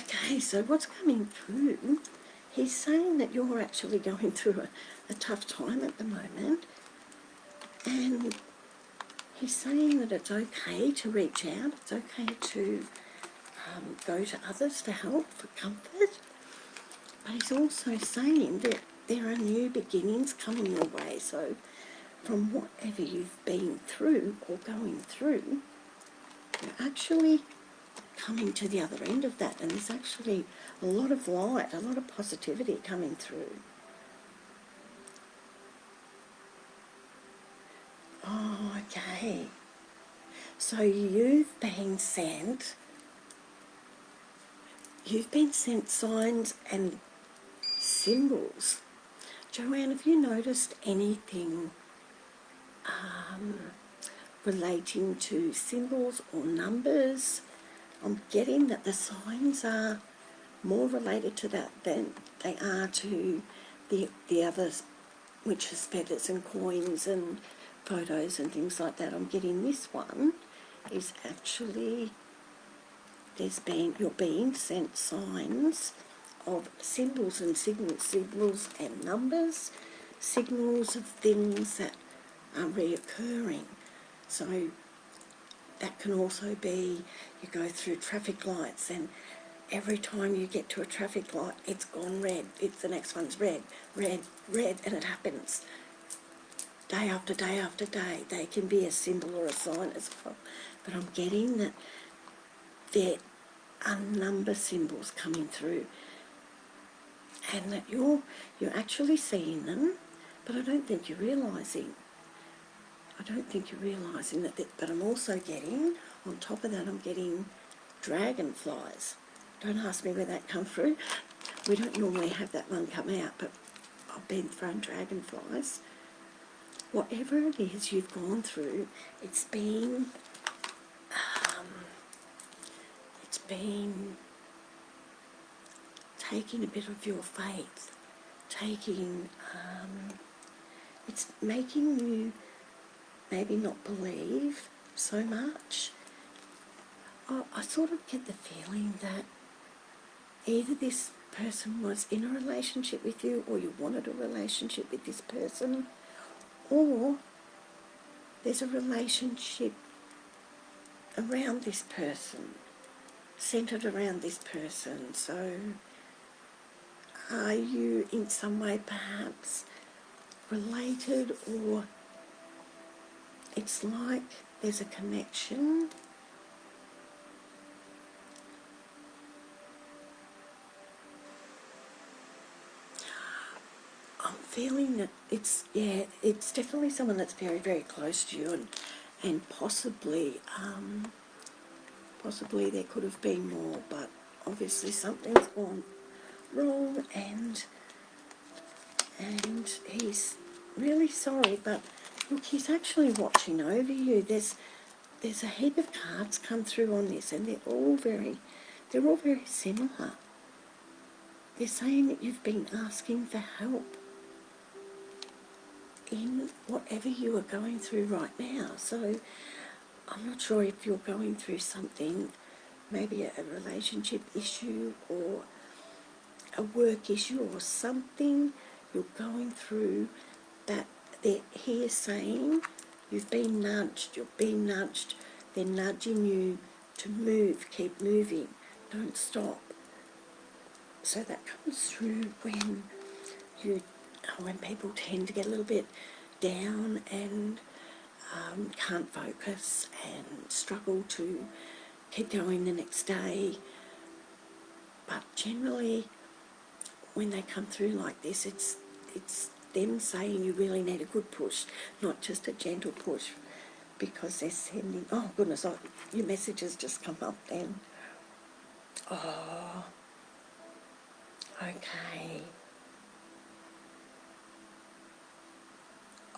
Okay, so what's coming through, he's saying that you're actually going through a tough time at the moment, and he's saying that it's okay to reach out, it's okay to go to others for help, for comfort, but he's also saying that there are new beginnings coming your way. So from whatever you've been through or going through, you're actually coming to the other end of that, and there's actually a lot of light, a lot of positivity coming through. Oh, okay. So you've been sent signs and symbols. Joanne, have you noticed anything relating to symbols or numbers? I'm getting that the signs are more related to that than they are to the others, which is feathers and coins and photos and things like that. I'm getting this one is actually you're being sent signs of symbols and signals and numbers, signals of things that are reoccurring. So that can also be, you go through traffic lights, and every time you get to a traffic light, it's gone red. The next one's red, red, red, and it happens day after day after day. They can be a symbol or a sign as well. But I'm getting that there are number symbols coming through, and that you're actually seeing them, but I don't think you're realising. that, but I'm also getting, on top of that, I'm getting dragonflies. Don't ask me where that comes through. We don't normally have that one come out, but I've been thrown dragonflies. Whatever it is you've gone through, it's been taking a bit of your faith, it's making you maybe not believe so much. I sort of get the feeling that either this person was in a relationship with you, or you wanted a relationship with this person, or there's a relationship around this person, centred around this person. So are you in some way perhaps related, or it's like there's a connection? I'm feeling that it's definitely someone that's very, very close to you, and possibly there could have been more, but obviously something's gone wrong, and he's really sorry, but look, he's actually watching over you. There's a heap of cards come through on this, and they're all very similar. They're saying that you've been asking for help in whatever you are going through right now. So I'm not sure if you're going through something, maybe a relationship issue or a work issue or something you're going through, that he is saying you've been nudged, they're nudging you to move, keep moving, don't stop. So that comes through when people tend to get a little bit down and can't focus and struggle to keep going the next day. But generally, when they come through like this, it's them saying you really need a good push, not just a gentle push, because they're sending, oh goodness, your messages just come up then. Oh, okay.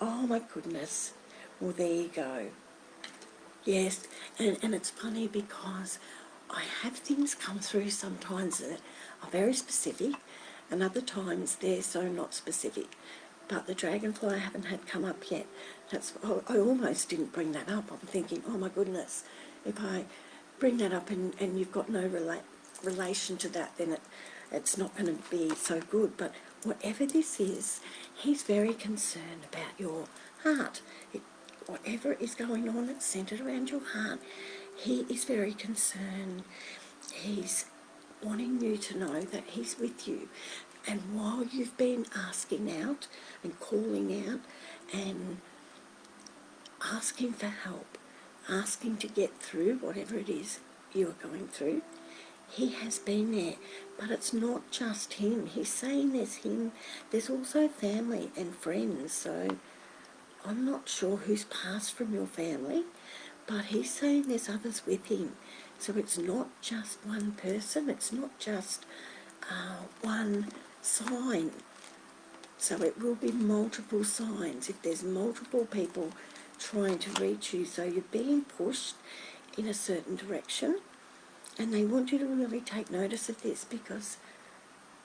Oh my goodness. Well, there you go. Yes, and it's funny because I have things come through sometimes that are very specific, and other times they're so not specific. But the dragonfly I haven't had come up yet. I almost didn't bring that up. I'm thinking, oh my goodness, if I bring that up and you've got no relation to that, then it's not going to be so good. But whatever this is, he's very concerned about your heart. Whatever is going on that's centred around your heart, he is very concerned. He's wanting you to know that he's with you. And while you've been asking out and calling out and asking for help, asking to get through whatever it is you are going through, he has been there. But it's not just him. He's saying there's him. There's also family and friends. So I'm not sure who's passed from your family, but he's saying there's others with him. So it's not just one person. It's not just one sign. So it will be multiple signs if there's multiple people trying to reach you. So you're being pushed in a certain direction, and they want you to really take notice of this, because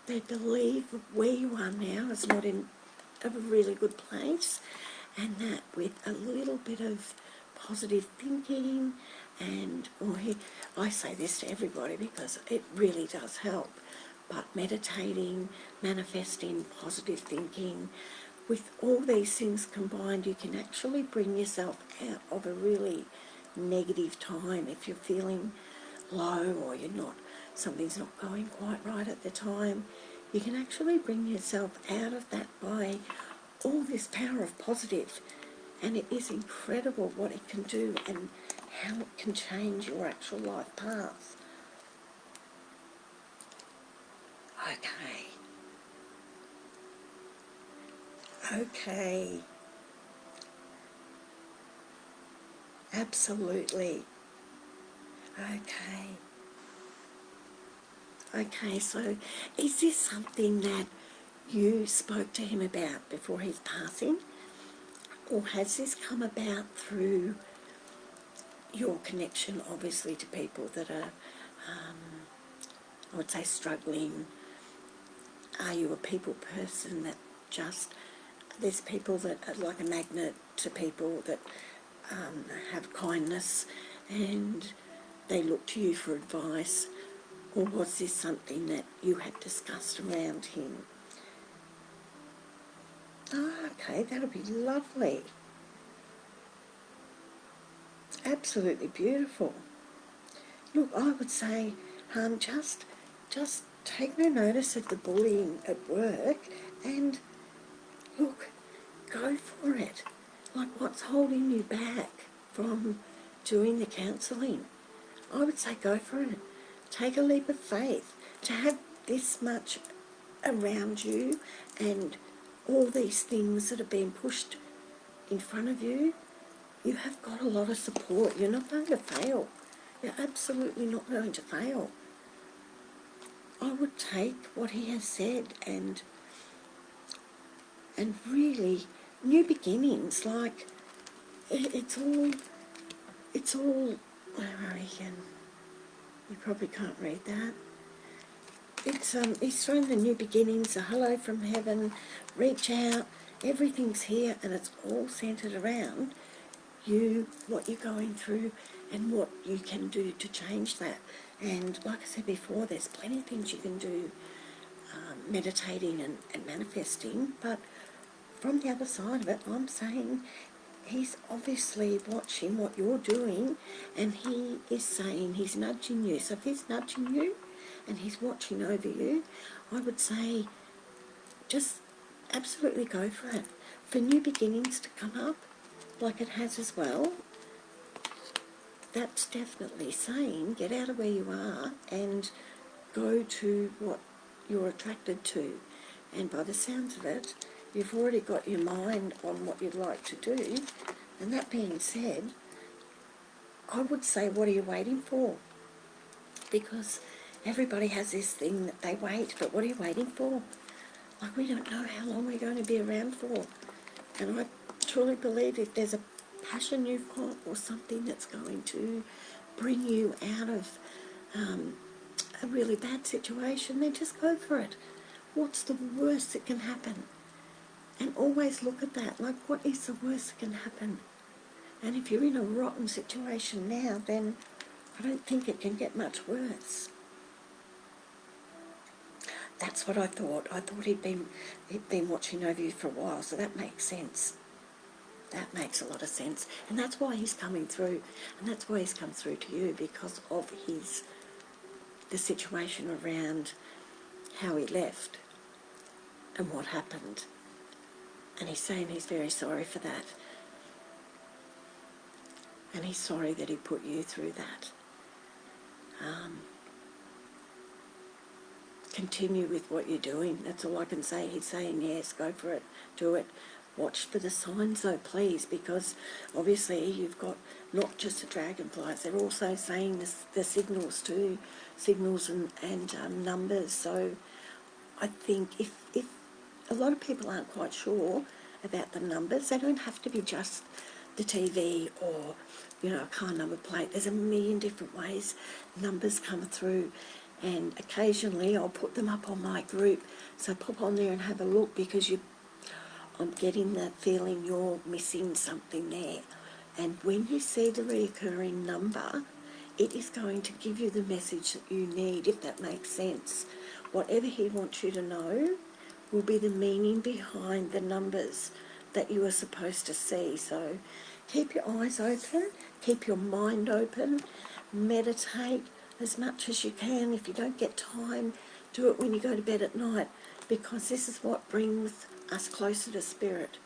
they believe where you are now is not in a really good place, and that with a little bit of positive thinking, and I say this to everybody because it really does help, but meditating, manifesting, positive thinking, with all these things combined, you can actually bring yourself out of a really negative time. If you're feeling low or something's not going quite right at the time, you can actually bring yourself out of that by all this power of positive. And it is incredible what it can do and how it can change your actual life path. Okay. Absolutely. Okay, so is this something that you spoke to him about before his passing? Or has this come about through your connection, obviously, to people that are, I would say, struggling? Are you a people person that there's people that are like a magnet to people that have kindness and they look to you for advice? Or was this something that you had discussed around him? Oh, okay, that'll be lovely. Absolutely beautiful. Look, I would say just take no notice of the bullying at work and look, go for it. Like, what's holding you back from doing the counselling? I would say go for it. Take a leap of faith. To have this much around you and all these things that are being pushed in front of you, you have got a lot of support. You're not going to fail. You're absolutely not going to fail. I would take what he has said and really new beginnings. Like, it's all, where are we again? You probably can't read that. He's thrown the new beginnings, a hello from heaven, reach out, everything's here, and it's all centred around you, what you're going through, and what you can do to change that. And like I said before, there's plenty of things you can do, meditating and manifesting, but from the other side of it, I'm saying he's obviously watching what you're doing, and he is saying he's nudging you. So if he's nudging you and he's watching over you, I would say just absolutely go for it. For new beginnings to come up, like it has as well, that's definitely saying get out of where you are and go to what you're attracted to. And by the sounds of it, you've already got your mind on what you'd like to do. And that being said, I would say, what are you waiting for? Because everybody has this thing that they wait, but what are you waiting for? Like, we don't know how long we're going to be around for. And I truly believe if there's a passion you've got or something that's going to bring you out of a really bad situation, then just go for it. What's the worst that can happen? And always look at that, like, what is the worst that can happen? And if you're in a rotten situation now, then I don't think it can get much worse. That's what I thought. I thought he'd been watching over you for a while, so that makes sense. That makes a lot of sense. And that's why he's coming through. And that's why he's come through to you, because of the situation around how he left and what happened. And he's saying he's very sorry for that. And he's sorry that he put you through that. Continue with what you're doing. That's all I can say. He's saying yes, go for it, do it. Watch for the signs though, please, because obviously you've got not just the dragonflies, they're also saying the signals too, signals and numbers. So I think if a lot of people aren't quite sure about the numbers, they don't have to be just the TV or, a car number plate. There's a million different ways numbers come through, and occasionally I'll put them up on my group. So pop on there and have a look, because I'm getting that feeling you're missing something there. And when you see the recurring number, it is going to give you the message that you need, if that makes sense. Whatever he wants you to know will be the meaning behind the numbers that you are supposed to see. So keep your eyes open, keep your mind open, meditate as much as you can. If you don't get time, do it when you go to bed at night, because this is what brings us closer to spirit.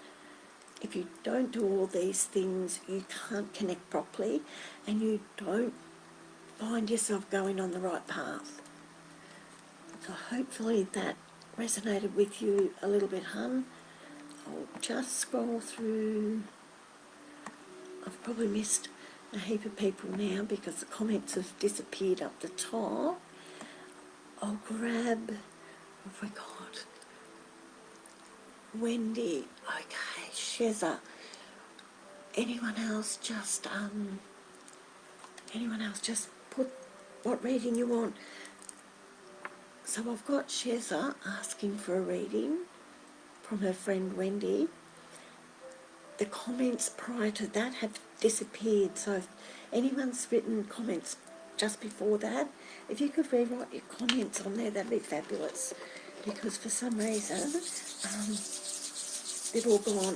If you don't do all these things, you can't connect properly, and you don't find yourself going on the right path. So hopefully that resonated with you a little bit, hun. I'll just scroll through. I've probably missed a heap of people now because the comments have disappeared up the top. I'll grab, what have we got? Wendy, okay, Sheza. Anyone else just put what reading you want. So I've got Sheza asking for a reading from her friend Wendy. The comments prior to that have disappeared, so if anyone's written comments just before that, if you could rewrite your comments on there, that'd be fabulous, because for some reason they've all gone.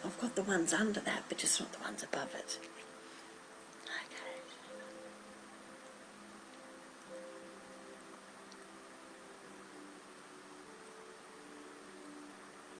I've got the ones under that, but just not the ones above it.